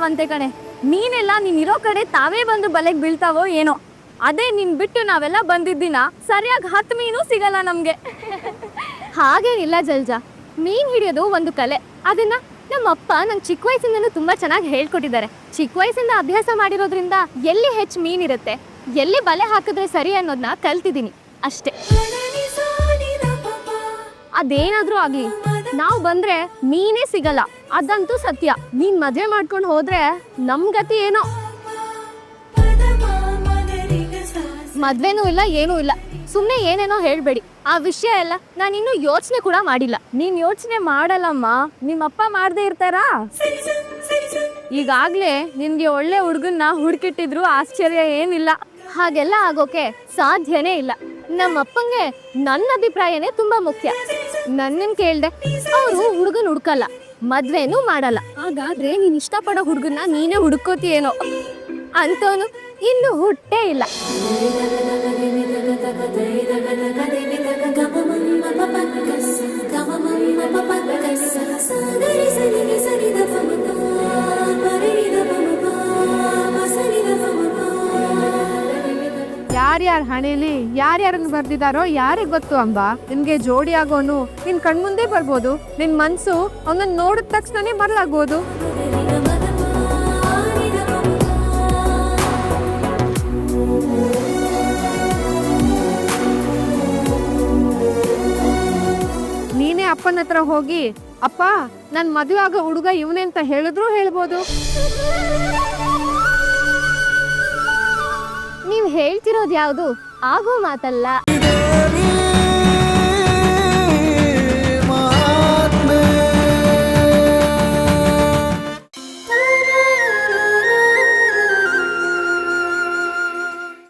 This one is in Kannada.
ಅಂತೆ ಕಣೆ. ನೀನೆಲ್ಲ ನೀನಿರೋ ಕಡೆ ತಾವೇ ಬಂದು ಬಲೆಗೆ ಬೀಳ್ತಾವೋ ಏನೋ. ಅದೇ ನಿನ್ ಬಿಟ್ಟು ನಾವೆಲ್ಲ ಬಂದಿದ್ದಿನ ಸರಿಯಾಗಿ 10 ಮೀನು ಸಿಗಲ್ಲ ನಮ್ಗೆ. ಹಾಗೇನಿಲ್ಲ ಜಲ್ಜಾ, ಮೀನ್ ಹಿಡಿಯೋದು ಒಂದು ಕಲೆ. ಅದನ್ನ ನಮ್ಮಪ್ಪ ನಂಗೆ ಚಿಕ್ಕ ವಯಸ್ಸಿಂದನೂ ತುಂಬಾ ಚೆನ್ನಾಗಿ ಹೇಳ್ಕೊಟ್ಟಿದ್ದಾರೆ. ಚಿಕ್ಕ ವಯಸ್ಸಿಂದ ಅಭ್ಯಾಸ ಮಾಡಿರೋದ್ರಿಂದ ಎಲ್ಲಿ ಹೆಚ್ಚು ಮೀನಿರುತ್ತೆ, ಎಲ್ಲಿ ಬಲೆ ಹಾಕಿದ್ರೆ ಸರಿ ಅನ್ನೋದನ್ನ ಕಲ್ತಿದ್ದೀನಿ ಅಷ್ಟೇ. ಅದೇನಾದ್ರೂ ಆಗ್ಲಿ, ನಾವು ಬಂದ್ರೆ ಮೀನೇ ಸಿಗಲ್ಲ, ಅದಂತೂ ಸತ್ಯ. ನೀನ್ ಮದ್ವೆ ಮಾಡ್ಕೊಂಡು ಹೋದ್ರೆ ನಮ್ ಗತಿ ಏನೋ. ಮದ್ವೆನೂ ಇಲ್ಲ, ಏನೂ ಇಲ್ಲ. ಸುಮ್ಮನೆ ಏನೇನೋ ಹೇಳ್ಬೇಡಿ. ಆ ವಿಷಯ ಎಲ್ಲ ನಾನಿನ್ನೂ ಯೋಚನೆ ಕೂಡ ಮಾಡಿಲ್ಲ. ನೀನ್ ಯೋಚನೆ ಮಾಡಲ್ಲಮ್ಮ, ನಿಮ್ಮಪ್ಪ ಮಾಡದೇ ಇರ್ತಾರಾ? ಈಗಾಗ್ಲೇ ನಿನ್ಗೆ ಒಳ್ಳೆ ಹುಡುಗನ್ನ ಹುಡುಕಿಟ್ಟಿದ್ರು ಆಶ್ಚರ್ಯ ಏನಿಲ್ಲ. ಹಾಗೆಲ್ಲ ಆಗೋಕೆ ಸಾಧ್ಯನೇ ಇಲ್ಲ. ನಮ್ಮಪ್ಪಂಗೆ ನನ್ನ ಅಭಿಪ್ರಾಯನೇ ತುಂಬಾ ಮುಖ್ಯ. ನನ್ನನ್ ಕೇಳ್ದೆ ಅವರು ಹುಡುಗನ್ ಹುಡ್ಕಲ್ಲ, ಮದ್ವೆನೂ ಮಾಡಲ್ಲ. ಹಾಗಾದ್ರೆ ನೀನ್ ಇಷ್ಟಪಡೋ ಹುಡುಗನ್ನ ನೀನೇ ಹುಡುಕೋತಿಯೇನೋ. ಅಂತವನು ಇನ್ನು ಹುಟ್ಟೇ ಇಲ್ಲ. ಯಾರ್ಯಾರ ಹಣೆಯಲ್ಲಿ ಯಾರ್ಯಾರನ್ನ ಬರ್ದಿದಾರೋ ಯಾರಿಗೆ ಗೊತ್ತು ಅಂಬ. ನಿನ್ಗೆ ಜೋಡಿ ಆಗೋನು ನಿನ್ ಕಣ್ಮುಂದೆ ಬರ್ಬೋದು. ನಿನ್ ಮನ್ಸು ಅವನನ್ನ ನೋಡಿದ ತಕ್ಷಣನೇ ಮರಳಾಗ್ಬೋದು. ನೀನೇ ಅಪ್ಪನ ಹತ್ರ ಹೋಗಿ, ಅಪ್ಪ ನನ್ ಮದುವೆ ಆಗೋ ಹುಡುಗ ಇವನೇ ಅಂತ ಹೇಳಿದ್ರು ಹೇಳ್ಬೋದು. ನೀವ್ ಹೇಳ್ತಿರೋದು ಯಾವುದು ಆಗೋ ಮಾತಲ್ಲ.